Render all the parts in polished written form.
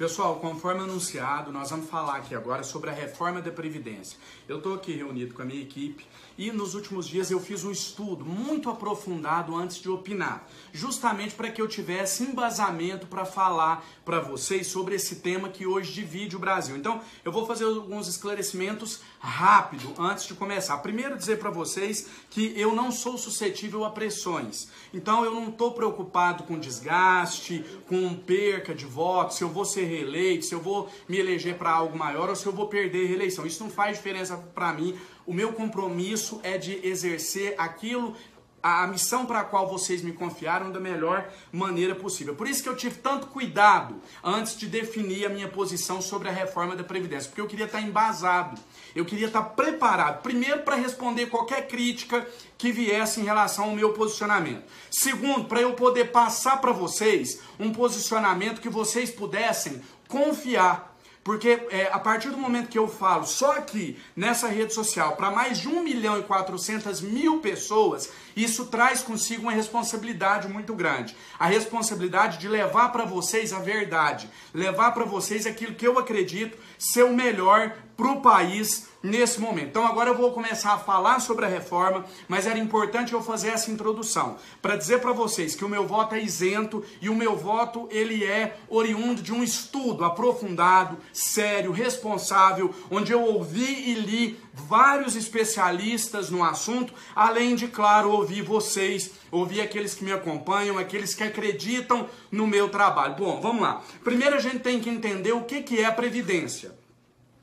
Pessoal, conforme anunciado, nós vamos falar aqui agora sobre a reforma da Previdência. Eu estou aqui reunido com a minha equipe e nos últimos dias eu fiz um estudo muito aprofundado antes de opinar, justamente para que eu tivesse embasamento para falar para vocês sobre esse tema que hoje divide o Brasil. Então, eu vou fazer alguns esclarecimentos rápido antes de começar. Primeiro, dizer para vocês que eu não sou suscetível a pressões. Então, eu não estou preocupado com desgaste, com perca de votos, se eu vou ser reeleito, se eu vou me eleger para algo maior ou se eu vou perder a reeleição. Isso não faz diferença para mim. O meu compromisso é de exercer aquilo, a missão para a qual vocês me confiaram da melhor maneira possível. Por isso que eu tive tanto cuidado antes de definir a minha posição sobre a reforma da Previdência, porque eu queria estar embasado, eu queria estar preparado, primeiro para responder qualquer crítica que viesse em relação ao meu posicionamento. Segundo, para eu poder passar para vocês um posicionamento que vocês pudessem confiar. Porque a partir do momento que eu falo só aqui nessa rede social para mais de 1.400.000 pessoas, isso traz consigo uma responsabilidade muito grande. A responsabilidade de levar para vocês a verdade, levar para vocês aquilo que eu acredito ser o melhor para o país nesse momento. Então agora eu vou começar a falar sobre a reforma, mas era importante eu fazer essa introdução para dizer para vocês que o meu voto é isento e o meu voto ele é oriundo de um estudo aprofundado, sério, responsável, onde eu ouvi e li vários especialistas no assunto, além de, claro, ouvir vocês, ouvir aqueles que me acompanham, aqueles que acreditam no meu trabalho. Bom, vamos lá. Primeiro a gente tem que entender o que é a Previdência.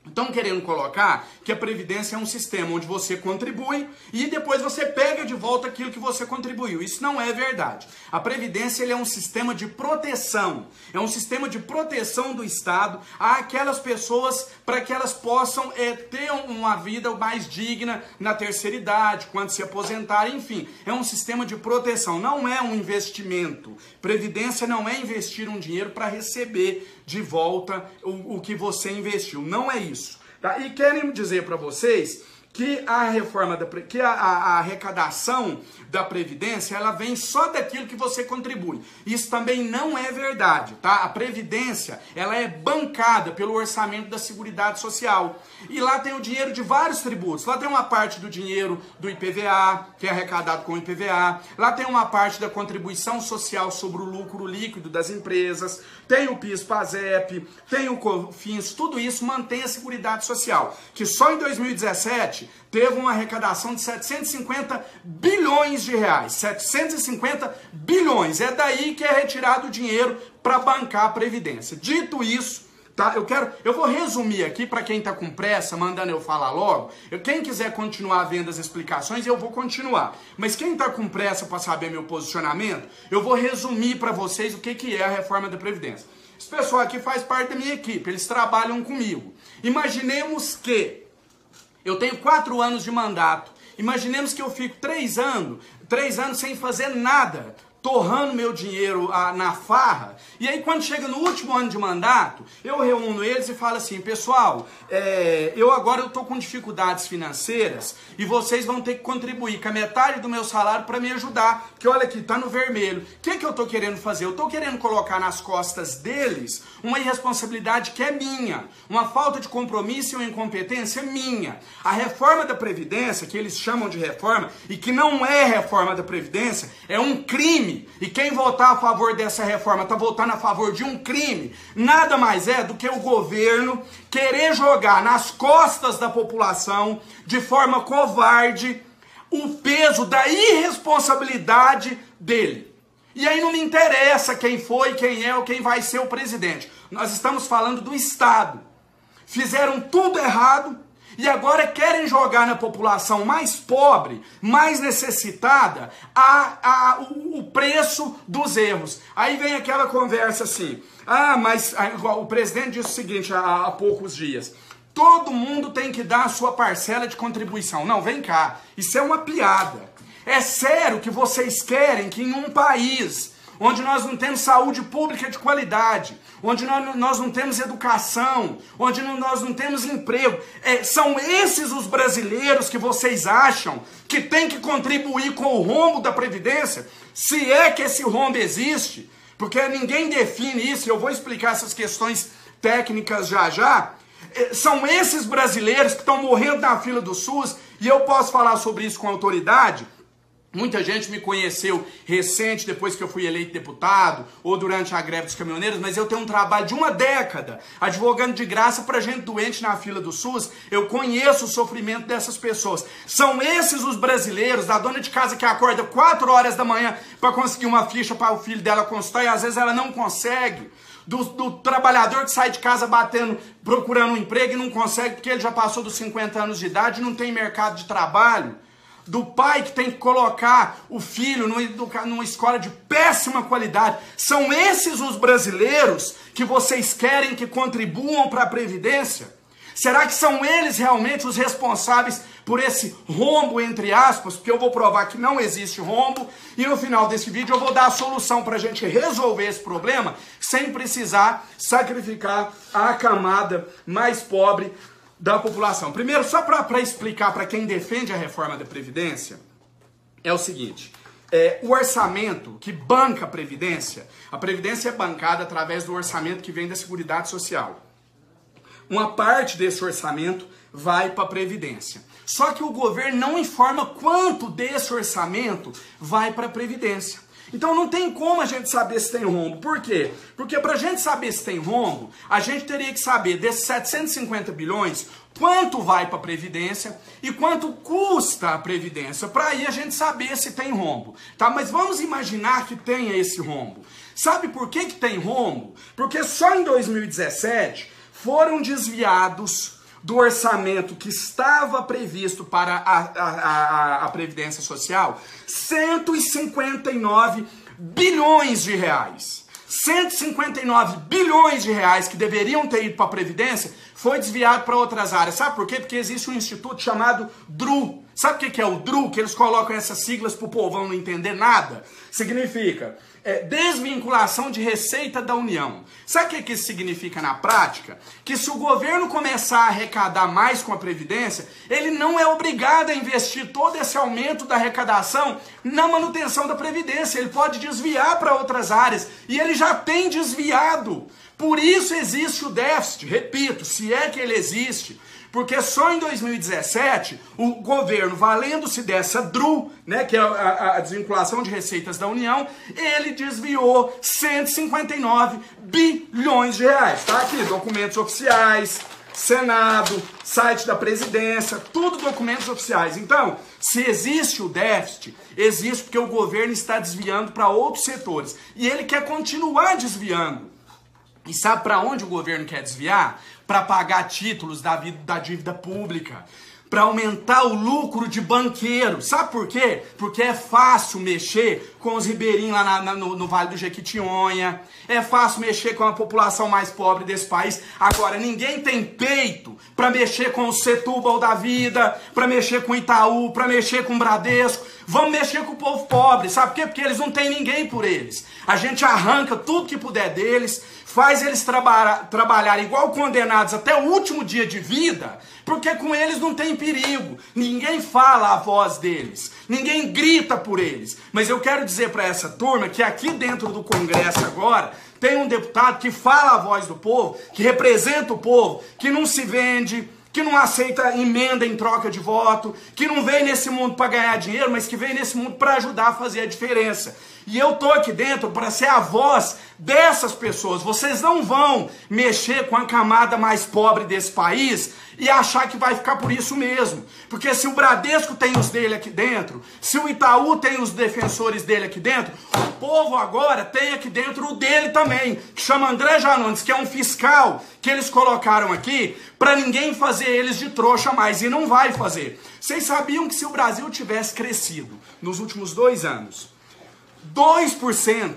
Estão querendo colocar que a Previdência é um sistema onde você contribui e depois você pega de volta aquilo que você contribuiu. Isso não é verdade. A Previdência ele é um sistema de proteção. É um sistema de proteção do Estado àquelas pessoas para que elas possam ter uma vida mais digna na terceira idade, quando se aposentarem, enfim. É um sistema de proteção, não é um investimento. Previdência não é investir um dinheiro para receber de volta o que você investiu. Não é isso. Tá? E querem dizer para vocês que a arrecadação da Previdência ela vem só daquilo que você contribui. Isso também não é verdade, tá? A Previdência ela é bancada pelo orçamento da Seguridade Social. E lá tem o dinheiro de vários tributos. Lá tem uma parte do dinheiro do IPVA, que é arrecadado com o IPVA. Lá tem uma parte da contribuição social sobre o lucro líquido das empresas. Tem o PIS/PASEP, tem o COFINS. Tudo isso mantém a Seguridade Social, que só em 2017 teve uma arrecadação de 750 bilhões de reais. 750 bilhões. É daí que é retirado o dinheiro para bancar a Previdência. Dito isso, tá? Eu vou resumir aqui para quem está com pressa, mandando eu falar logo. Quem quiser continuar vendo as explicações, eu vou continuar. Mas quem está com pressa para saber meu posicionamento, eu vou resumir para vocês o que é a reforma da Previdência. Esse pessoal aqui faz parte da minha equipe, eles trabalham comigo. Imaginemos que eu tenho 4 anos de mandato. Imaginemos que eu fico 3 anos sem fazer nada, torrando meu dinheiro na farra, e aí quando chega no último ano de mandato, eu reúno eles e falo assim, pessoal, eu estou com dificuldades financeiras e vocês vão ter que contribuir com a metade do meu salário para me ajudar, que olha aqui, tá no vermelho. O que eu estou querendo fazer? Eu estou querendo colocar nas costas deles uma irresponsabilidade que é minha, uma falta de compromisso e uma incompetência minha. A reforma da Previdência, que eles chamam de reforma, e que não é reforma da Previdência, é um crime. E quem votar a favor dessa reforma está votando a favor de um crime. Nada mais é do que o governo querer jogar nas costas da população, de forma covarde, o peso da irresponsabilidade dele. E aí não me interessa quem foi, quem é ou quem vai ser o presidente. Nós estamos falando do Estado. Fizeram tudo errado. E agora querem jogar na população mais pobre, mais necessitada, o preço dos erros. Aí vem aquela conversa assim, mas o presidente disse o seguinte há poucos dias, todo mundo tem que dar a sua parcela de contribuição. Não, vem cá, isso é uma piada. É sério que vocês querem que em um país onde nós não temos saúde pública de qualidade, onde nós não temos educação, onde nós não temos emprego. São esses os brasileiros que vocês acham que tem que contribuir com o rombo da Previdência? Se é que esse rombo existe, porque ninguém define isso, eu vou explicar essas questões técnicas já já. São esses brasileiros que estão morrendo na fila do SUS, e eu posso falar sobre isso com autoridade. Muita gente me conheceu recente, depois que eu fui eleito deputado, ou durante a greve dos caminhoneiros, mas eu tenho um trabalho de uma década, advogando de graça para gente doente na fila do SUS. Eu conheço o sofrimento dessas pessoas. São esses os brasileiros, da dona de casa que acorda 4 horas da manhã para conseguir uma ficha para o filho dela consultar, e às vezes ela não consegue. Do trabalhador que sai de casa procurando um emprego e não consegue porque ele já passou dos 50 anos de idade e não tem mercado de trabalho. Do pai que tem que colocar o filho numa escola de péssima qualidade. São esses os brasileiros que vocês querem que contribuam para a Previdência? Será que são eles realmente os responsáveis por esse rombo, entre aspas? Porque eu vou provar que não existe rombo, e no final desse vídeo eu vou dar a solução para a gente resolver esse problema sem precisar sacrificar a camada mais pobre da população. Primeiro, só para explicar para quem defende a reforma da Previdência, é o seguinte: o orçamento que banca a Previdência é bancada através do orçamento que vem da Seguridade Social. Uma parte desse orçamento vai para a Previdência. Só que o governo não informa quanto desse orçamento vai para a Previdência. Então não tem como a gente saber se tem rombo. Por quê? Porque para a gente saber se tem rombo, a gente teria que saber desses 750 bilhões, quanto vai para a Previdência e quanto custa a Previdência, para aí a gente saber se tem rombo. Tá? Mas vamos imaginar que tenha esse rombo. Sabe por que tem rombo? Porque só em 2017 foram desviados do orçamento que estava previsto para a Previdência Social 159 bilhões de reais. 159 bilhões de reais que deveriam ter ido para a Previdência foi desviado para outras áreas. Sabe por quê? Porque existe um instituto chamado DRU. Sabe o que é o DRU? Que eles colocam essas siglas para o povão não entender nada. Significa desvinculação de receita da União. Sabe o que isso significa na prática? Que se o governo começar a arrecadar mais com a Previdência, ele não é obrigado a investir todo esse aumento da arrecadação na manutenção da Previdência. Ele pode desviar para outras áreas, e ele já tem desviado. Por isso existe o déficit, repito, se é que ele existe. Porque só em 2017, o governo, valendo-se dessa DRU, né, que é a desvinculação de receitas da União, ele desviou 159 bilhões de reais. Tá aqui, documentos oficiais, Senado, site da Presidência, tudo documentos oficiais. Então, se existe o déficit, existe porque o governo está desviando para outros setores. E ele quer continuar desviando. E sabe para onde o governo quer desviar? Para pagar títulos da dívida pública, para aumentar o lucro de banqueiro. Sabe por quê? Porque é fácil mexer com os ribeirinhos lá no Vale do Jequitinhonha, é fácil mexer com a população mais pobre desse país. Agora, ninguém tem peito para mexer com o Setúbal da vida, para mexer com o Itaú, para mexer com o Bradesco. Vamos mexer com o povo pobre, sabe por quê? Porque eles não têm ninguém por eles. A gente arranca tudo que puder deles, faz eles trabalharem igual condenados até o último dia de vida, porque com eles não tem perigo. Ninguém fala a voz deles, ninguém grita por eles. Mas eu quero dizer para essa turma que aqui dentro do Congresso agora tem um deputado que fala a voz do povo, que representa o povo, que não se vende, que não aceita emenda em troca de voto, que não vem nesse mundo para ganhar dinheiro, mas que vem nesse mundo para ajudar a fazer a diferença. E eu tô aqui dentro para ser a voz dessas pessoas. Vocês não vão mexer com a camada mais pobre desse país e achar que vai ficar por isso mesmo. Porque se o Bradesco tem os dele aqui dentro, se o Itaú tem os defensores dele aqui dentro, o povo agora tem aqui dentro o dele também, que chama André Janones, que é um fiscal que eles colocaram aqui para ninguém fazer eles de trouxa mais, e não vai fazer. Vocês sabiam que se o Brasil tivesse crescido nos últimos 2 anos 2%,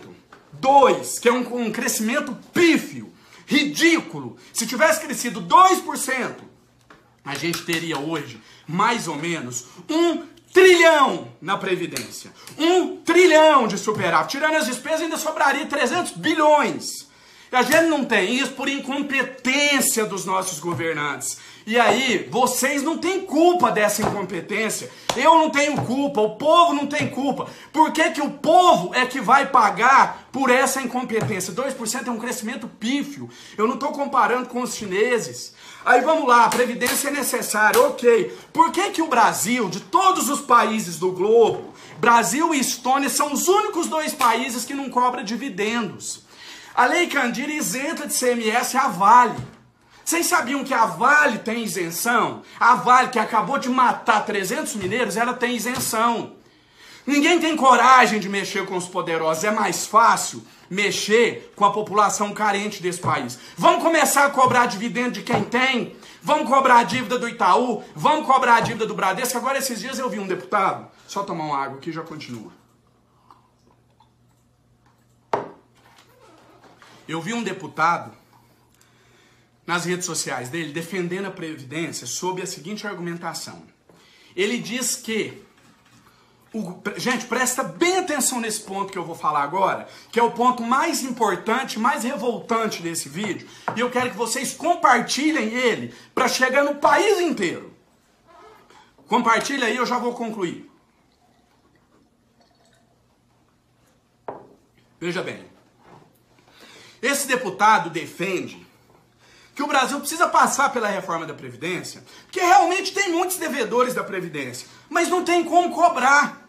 que é um crescimento pífio, ridículo, se tivesse crescido 2%, a gente teria hoje mais ou menos 1 trilhão na Previdência. 1 trilhão de superávit. Tirando as despesas, ainda sobraria 300 bilhões. A gente não tem isso por incompetência dos nossos governantes. E aí, vocês não têm culpa dessa incompetência. Eu não tenho culpa, o povo não tem culpa. Por que que o povo é que vai pagar por essa incompetência? 2% é um crescimento pífio. Eu não estou comparando com os chineses. Aí vamos lá, a previdência é necessária, ok. Por que que o Brasil, de todos os países do globo, Brasil e Estônia são os únicos 2 países que não cobram dividendos? A Lei Candir isenta de CMS a Vale. Vocês sabiam que a Vale tem isenção? A Vale, que acabou de matar 300 mineiros, ela tem isenção. Ninguém tem coragem de mexer com os poderosos. É mais fácil mexer com a população carente desse país. Vamos começar a cobrar dividendo de quem tem? Vamos cobrar a dívida do Itaú? Vamos cobrar a dívida do Bradesco? Agora, esses dias eu vi um deputado... Só tomar uma água aqui e já continua. Eu vi um deputado nas redes sociais dele defendendo a Previdência sob a seguinte argumentação. Ele diz que... Gente, presta bem atenção nesse ponto que eu vou falar agora, que é o ponto mais importante, mais revoltante desse vídeo, e eu quero que vocês compartilhem ele para chegar no país inteiro. Compartilha aí, eu já vou concluir. Veja bem, esse deputado defende que o Brasil precisa passar pela reforma da Previdência, porque realmente tem muitos devedores da Previdência, mas não tem como cobrar.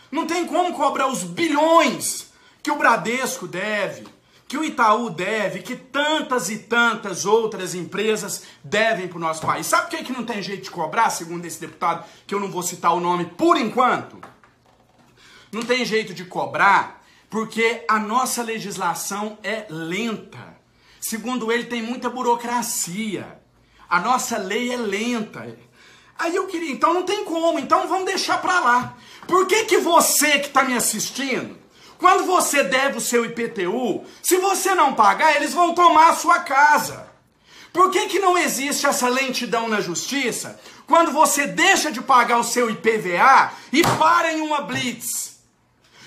Não tem como cobrar os bilhões que o Bradesco deve, que o Itaú deve, que tantas e tantas outras empresas devem para o nosso país. Sabe por que não tem jeito de cobrar, segundo esse deputado, que eu não vou citar o nome por enquanto? Não tem jeito de cobrar porque a nossa legislação é lenta. Segundo ele, tem muita burocracia. A nossa lei é lenta. Aí eu queria, então não tem como, então vamos deixar para lá. Por que que você que está me assistindo, quando você deve o seu IPTU, se você não pagar, eles vão tomar a sua casa? Por que que não existe essa lentidão na justiça quando você deixa de pagar o seu IPVA e para em uma blitz?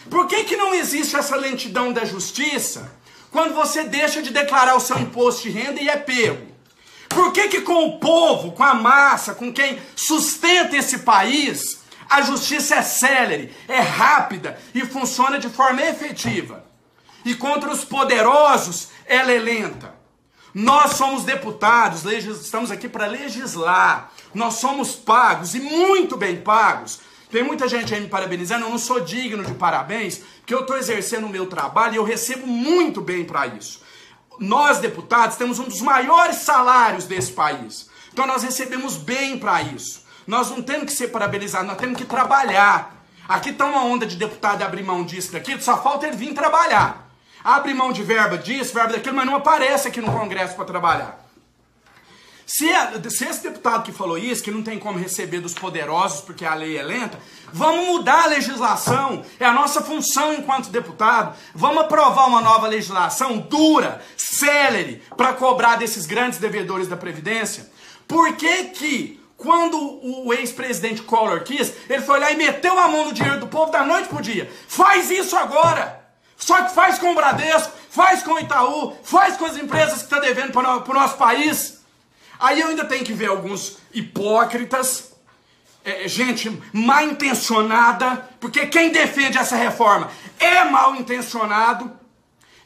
Por que que não existe essa lentidão da justiça quando você deixa de declarar o seu imposto de renda e é pego? Por que que com o povo, com a massa, com quem sustenta esse país, a justiça é célere, é rápida e funciona de forma efetiva? E contra os poderosos, ela é lenta. Nós somos deputados, estamos aqui para legislar. Nós somos pagos e muito bem pagos. Tem muita gente aí me parabenizando, eu não sou digno de parabéns, porque eu estou exercendo o meu trabalho e eu recebo muito bem para isso. Nós, deputados, temos um dos maiores salários desse país. Então nós recebemos bem para isso. Nós não temos que ser parabenizados, nós temos que trabalhar. Aqui está uma onda de deputado abrir mão disso, daquilo, só falta ele vir trabalhar. Abre mão de verba disso, verba daquilo, mas não aparece aqui no Congresso para trabalhar. Se esse deputado que falou isso, que não tem como receber dos poderosos porque a lei é lenta, vamos mudar a legislação, é a nossa função enquanto deputado. Vamos aprovar uma nova legislação dura, célere, para cobrar desses grandes devedores da Previdência. Por que que, quando o ex-presidente Collor quis, ele foi lá e meteu a mão no dinheiro do povo da noite pro dia? Faz isso agora! Só que faz com o Bradesco, faz com o Itaú, faz com as empresas que estão devendo para o nosso país. Aí eu ainda tenho que ver alguns hipócritas, gente mal intencionada, porque quem defende essa reforma é mal intencionado.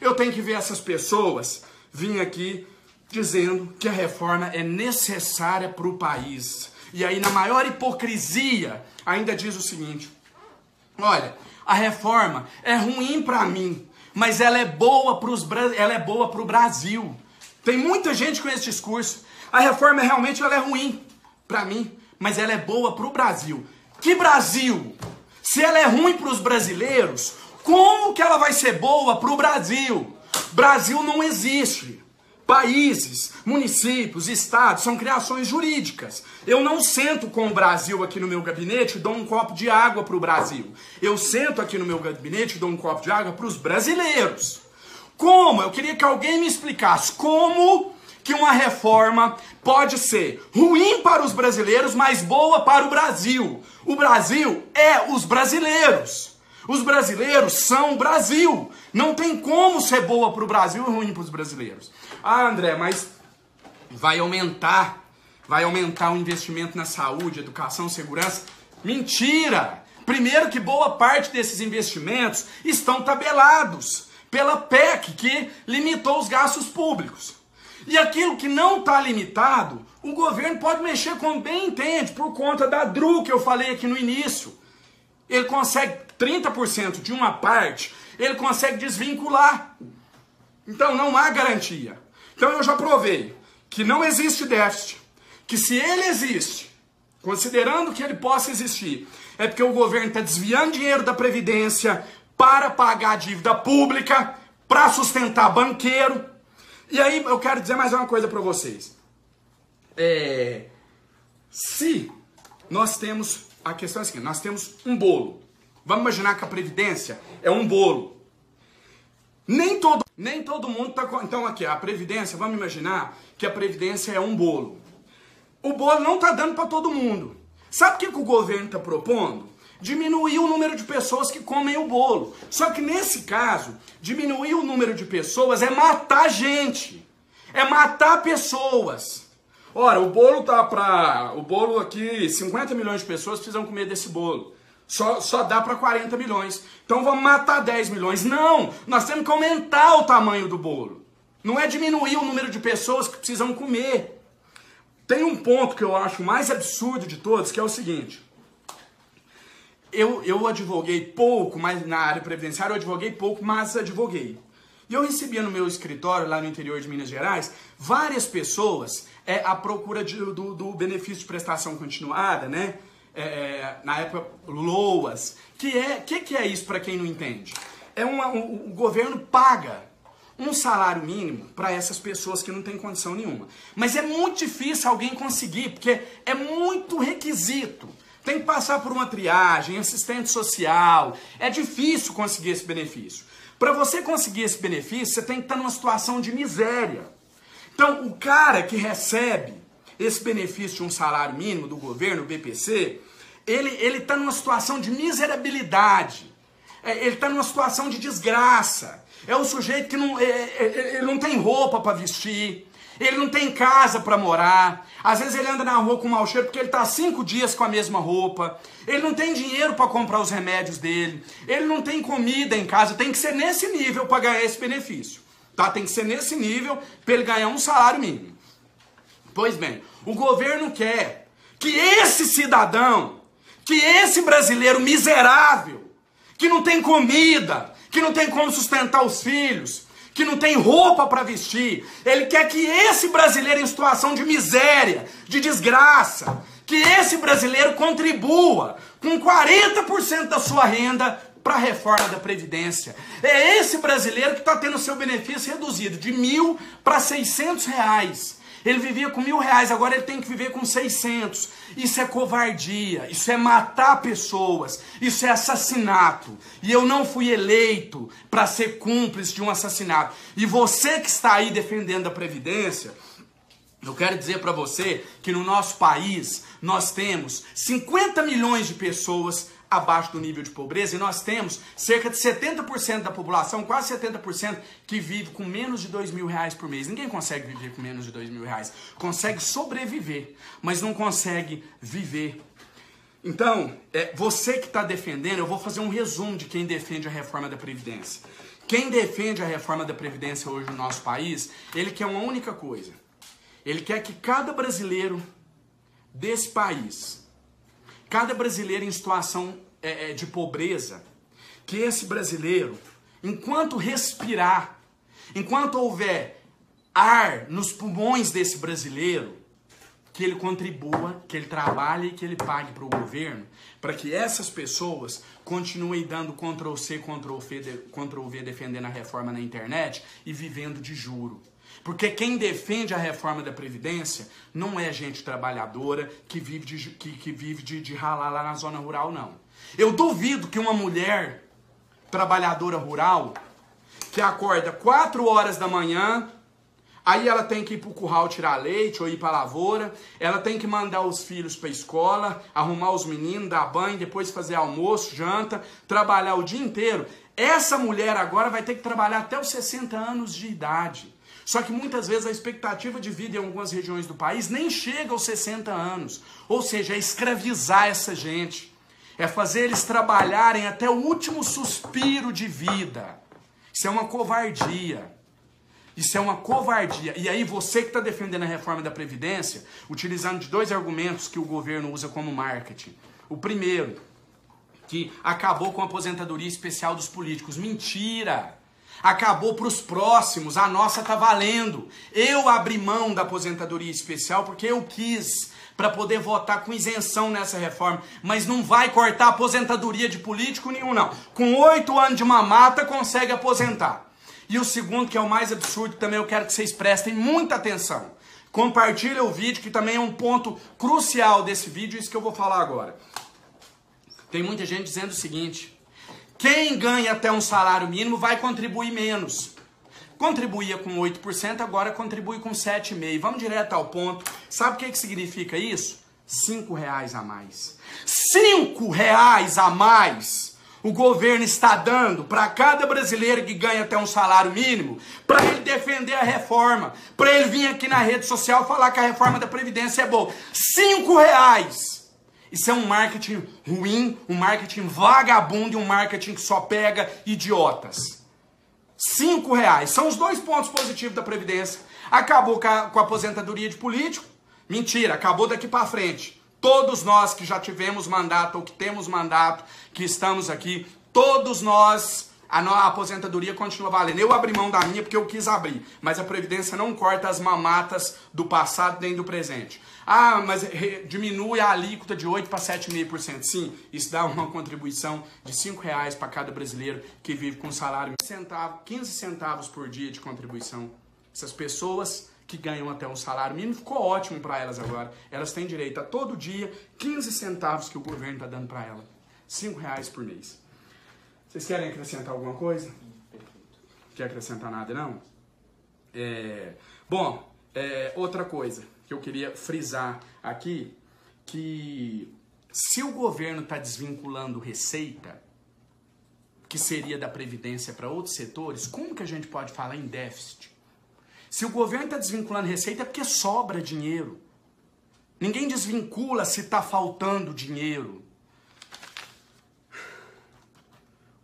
Eu tenho que ver essas pessoas vir aqui dizendo que a reforma é necessária para o país. E aí, na maior hipocrisia, ainda diz o seguinte: olha, a reforma é ruim para mim, mas ela é boa para o Brasil. Tem muita gente com esse discurso. A reforma realmente ela é ruim para mim, mas ela é boa para o Brasil. Que Brasil? Se ela é ruim para os brasileiros, como que ela vai ser boa para o Brasil? Brasil não existe. Países, municípios, estados são criações jurídicas. Eu não sento com o Brasil aqui no meu gabinete e dou um copo de água para o Brasil. Eu sento aqui no meu gabinete e dou um copo de água para os brasileiros. Como? Eu queria que alguém me explicasse como que uma reforma pode ser ruim para os brasileiros, mas boa para o Brasil. O Brasil é os brasileiros. Os brasileiros são o Brasil. Não tem como ser boa para o Brasil e ruim para os brasileiros. Ah, André, mas vai aumentar o investimento na saúde, educação, segurança. Mentira! Primeiro que boa parte desses investimentos estão tabelados pela PEC, que limitou os gastos públicos. E aquilo que não está limitado, o governo pode mexer como bem entende, por conta da DRU que eu falei aqui no início. Ele consegue 30% de uma parte, ele consegue desvincular. Então não há garantia. Então eu já provei que não existe déficit, que se ele existe, considerando que ele possa existir, é porque o governo está desviando dinheiro da Previdência para pagar a dívida pública, para sustentar banqueiro. E aí eu quero dizer mais uma coisa para vocês. Se nós temos, a questão é a seguinte, nós temos um bolo. Vamos imaginar que a Previdência é um bolo. Nem todo mundo está... Então aqui, a Previdência, vamos imaginar que a Previdência é um bolo. O bolo não está dando para todo mundo. Sabe o que o governo está propondo? Diminuir o número de pessoas que comem o bolo. Só que nesse caso, diminuir o número de pessoas é matar gente. É matar pessoas. Ora, o bolo aqui, 50 milhões de pessoas precisam comer desse bolo. Só dá para 40 milhões. Então vamos matar 10 milhões. Não, nós temos que aumentar o tamanho do bolo. Não é diminuir o número de pessoas que precisam comer. Tem um ponto que eu acho mais absurdo de todos, que é o seguinte. Eu advoguei pouco, mas na área previdenciária eu advoguei pouco, mas advoguei. E eu recebia no meu escritório, lá no interior de Minas Gerais, várias pessoas à procura do benefício de prestação continuada, né? Na época, LOAS. Que é isso para quem não entende? O governo paga um salário mínimo para essas pessoas que não têm condição nenhuma. Mas é muito difícil alguém conseguir, porque é muito requisito. Tem que passar por uma triagem, assistente social. É difícil conseguir esse benefício. Para você conseguir esse benefício, você tem que estar numa situação de miséria. Então, o cara que recebe esse benefício de um salário mínimo do governo, o BPC, ele está numa situação de miserabilidade. Ele está numa situação de desgraça. É o sujeito que ele não tem roupa para vestir, ele não tem casa para morar, às vezes ele anda na rua com mau cheiro porque ele está 5 dias com a mesma roupa, ele não tem dinheiro para comprar os remédios dele, ele não tem comida em casa. Tem que ser nesse nível para ganhar esse benefício, tá? Tem que ser nesse nível para ele ganhar um salário mínimo. Pois bem, o governo quer que esse cidadão, que esse brasileiro miserável, que não tem comida, que não tem como sustentar os filhos, que não tem roupa para vestir, ele quer que esse brasileiro em situação de miséria, de desgraça, que esse brasileiro contribua com 40% da sua renda para a reforma da Previdência. É esse brasileiro que está tendo seu benefício reduzido de R$1.000 para R$600. Ele vivia com R$1.000, agora ele tem que viver com 600. Isso é covardia, isso é matar pessoas, isso é assassinato. E eu não fui eleito para ser cúmplice de um assassinato. E você que está aí defendendo a Previdência, eu quero dizer para você que no nosso país nós temos 50 milhões de pessoas abaixo do nível de pobreza, e nós temos cerca de 70% da população, quase 70%, que vive com menos de R$2.000 por mês. Ninguém consegue viver com menos de R$2.000. Consegue sobreviver, mas não consegue viver. Então, você que está defendendo, eu vou fazer um resumo de quem defende a reforma da Previdência. Quem defende a reforma da Previdência hoje no nosso país, ele quer uma única coisa. Ele quer que cada brasileiro desse país, cada brasileiro em situação de pobreza, que esse brasileiro, enquanto respirar, enquanto houver ar nos pulmões desse brasileiro, que ele contribua, que ele trabalhe e que ele pague para o governo, para que essas pessoas continuem dando Ctrl+C, Ctrl+V, defendendo a reforma na internet e vivendo de juro. Porque quem defende a reforma da Previdência não é gente trabalhadora que vive de ralar lá na zona rural, não. Eu duvido que uma mulher trabalhadora rural que acorda 4 horas da manhã, Aí ela tem que ir pro curral tirar leite ou ir pra lavoura, ela tem que mandar os filhos pra escola, arrumar os meninos, dar banho, depois fazer almoço, janta, trabalhar o dia inteiro. Essa mulher agora vai ter que trabalhar até os 60 anos de idade. Só que muitas vezes a expectativa de vida em algumas regiões do país nem chega aos 60 anos. Ou seja, é escravizar essa gente. É fazer eles trabalharem até o último suspiro de vida. Isso é uma covardia. Isso é uma covardia. E aí você que está defendendo a reforma da Previdência, utilizando de dois argumentos que o governo usa como marketing. O primeiro, que acabou com a aposentadoria especial dos políticos. Mentira! Acabou para os próximos, a nossa tá valendo. Eu abri mão da aposentadoria especial porque eu quis, para poder votar com isenção nessa reforma. Mas não vai cortar a aposentadoria de político nenhum, não. Com 8 anos de mamata consegue aposentar. E o segundo, que é o mais absurdo, também eu quero que vocês prestem muita atenção. Compartilha o vídeo, que também é um ponto crucial desse vídeo, isso que eu vou falar agora. Tem muita gente dizendo o seguinte: quem ganha até um salário mínimo vai contribuir menos. Contribuía com 8%, agora contribui com 7,5%. Vamos direto ao ponto. Sabe o que significa isso? R$5 a mais. R$5 a mais o governo está dando para cada brasileiro que ganha até um salário mínimo, para ele defender a reforma, para ele vir aqui na rede social falar que a reforma da Previdência é boa. R$5! Isso é um marketing ruim, um marketing vagabundo e um marketing que só pega idiotas. R$5. São os dois pontos positivos da Previdência. Acabou com a aposentadoria de político? Mentira, acabou daqui para frente. Todos nós que já tivemos mandato ou que temos mandato, que estamos aqui, todos nós, a aposentadoria continua valendo. Eu abri mão da minha porque eu quis abrir, mas a Previdência não corta as mamatas do passado nem do presente. Ah, mas diminui a alíquota de 8% para 7,5%. Sim, isso dá uma contribuição de R$5 para cada brasileiro que vive com salário 15 centavos por dia de contribuição. Essas pessoas que ganham até um salário mínimo, ficou ótimo para elas agora. Elas têm direito a todo dia 15 centavos que o governo está dando para elas. R$5 por mês. Vocês querem acrescentar alguma coisa? Quer acrescentar nada, não? Outra coisa que eu queria frisar aqui, que se o governo está desvinculando receita, que seria da Previdência para outros setores, como que a gente pode falar em déficit? Se o governo está desvinculando receita é porque sobra dinheiro. Ninguém desvincula se está faltando dinheiro.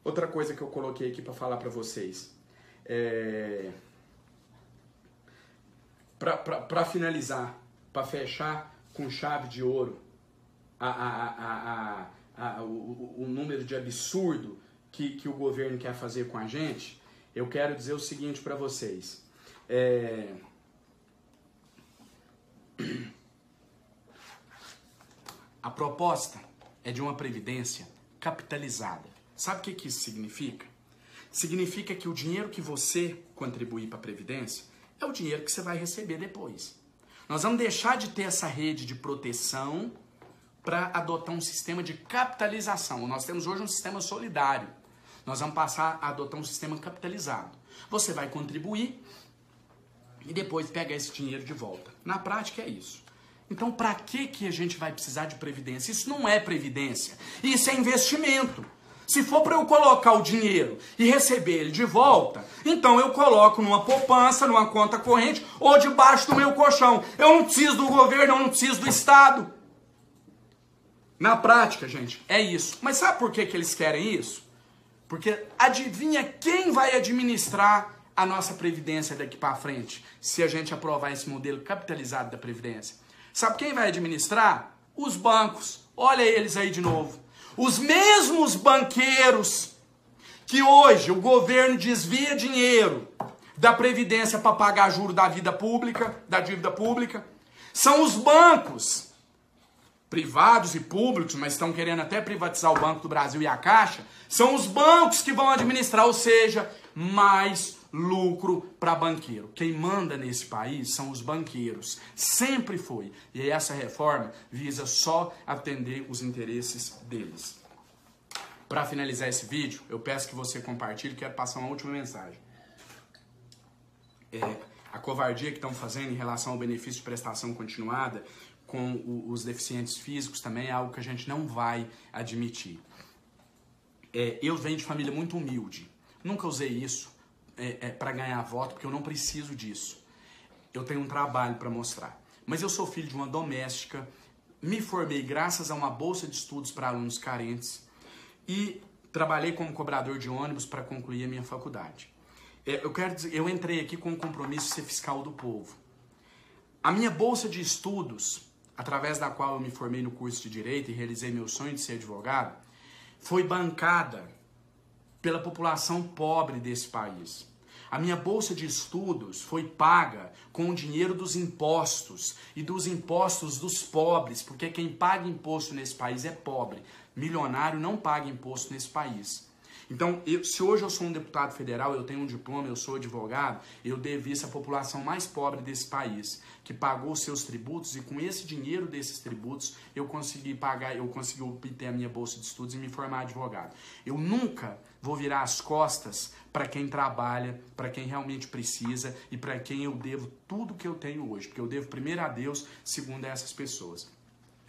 Outra coisa que eu coloquei aqui para falar para vocês. Para finalizar, para fechar com chave de ouro o número de absurdo que o governo quer fazer com a gente, eu quero dizer o seguinte para vocês. A proposta é de uma previdência capitalizada. Sabe o que isso significa? Significa que o dinheiro que você contribuir para a previdência é o dinheiro que você vai receber depois. Nós vamos deixar de ter essa rede de proteção para adotar um sistema de capitalização. Nós temos hoje um sistema solidário. Nós vamos passar a adotar um sistema capitalizado. Você vai contribuir e depois pegar esse dinheiro de volta. Na prática é isso. Então, para que a gente vai precisar de previdência? Isso não é previdência, isso é investimento. Se for para eu colocar o dinheiro e receber ele de volta, então eu coloco numa poupança, numa conta corrente ou debaixo do meu colchão. Eu não preciso do governo, eu não preciso do Estado. Na prática, gente, é isso. Mas sabe por que eles querem isso? Porque adivinha quem vai administrar a nossa Previdência daqui para frente, se a gente aprovar esse modelo capitalizado da Previdência? Sabe quem vai administrar? Os bancos. Olha eles aí de novo. Os mesmos banqueiros que hoje o governo desvia dinheiro da Previdência para pagar juro da dívida pública, são os bancos, privados e públicos, mas estão querendo até privatizar o Banco do Brasil e a Caixa, são os bancos que vão administrar, ou seja, mais lucro para banqueiro. Quem manda nesse país são os banqueiros. Sempre foi. E essa reforma visa só atender os interesses deles. Para finalizar esse vídeo, eu peço que você compartilhe. Quero passar uma última mensagem. a covardia que estão fazendo em relação ao benefício de prestação continuada com os deficientes físicos também é algo que a gente não vai admitir. Eu venho de família muito humilde. Nunca usei isso para ganhar voto, porque eu não preciso disso. Eu tenho um trabalho para mostrar. Mas eu sou filho de uma doméstica, me formei graças a uma bolsa de estudos para alunos carentes e trabalhei como cobrador de ônibus para concluir a minha faculdade. Eu entrei aqui com o compromisso de ser fiscal do povo. A minha bolsa de estudos, através da qual eu me formei no curso de Direito e realizei meu sonho de ser advogado, foi bancada pela população pobre desse país. A minha bolsa de estudos foi paga com o dinheiro dos impostos e dos impostos dos pobres, porque quem paga imposto nesse país é pobre. Milionário não paga imposto nesse país. Então, se hoje eu sou um deputado federal, eu tenho um diploma, eu sou advogado, eu devo isso à população mais pobre desse país, que pagou os seus tributos e com esse dinheiro desses tributos eu consegui obter a minha bolsa de estudos e me formar advogado. Eu nunca vou virar as costas para quem trabalha, para quem realmente precisa e para quem eu devo tudo que eu tenho hoje, porque eu devo primeiro a Deus, segundo a essas pessoas.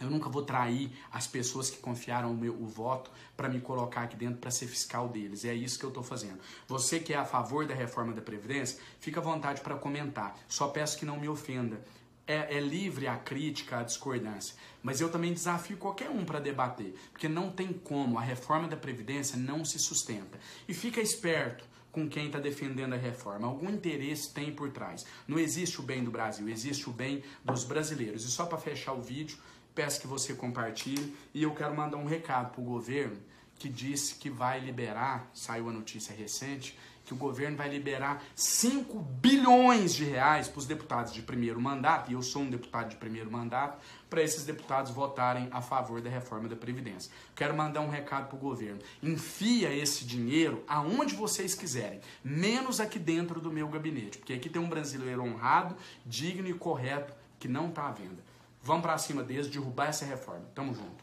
Eu nunca vou trair as pessoas que confiaram o voto para me colocar aqui dentro para ser fiscal deles. É isso que eu estou fazendo. Você que é a favor da reforma da Previdência, fica à vontade para comentar. Só peço que não me ofenda. É livre a crítica, a discordância. Mas eu também desafio qualquer um para debater. Porque não tem como. A reforma da Previdência não se sustenta. E fica esperto com quem está defendendo a reforma. Algum interesse tem por trás. Não existe o bem do Brasil, existe o bem dos brasileiros. E só para fechar o vídeo, peço que você compartilhe e eu quero mandar um recado para o governo que disse que vai liberar, saiu a notícia recente, que o governo vai liberar 5 bilhões de reais para os deputados de primeiro mandato, e eu sou um deputado de primeiro mandato, para esses deputados votarem a favor da reforma da Previdência. Quero mandar um recado para o governo. Enfia esse dinheiro aonde vocês quiserem, menos aqui dentro do meu gabinete, porque aqui tem um brasileiro honrado, digno e correto que não está à venda. Vamos para cima deles, derrubar essa reforma. Tamo junto.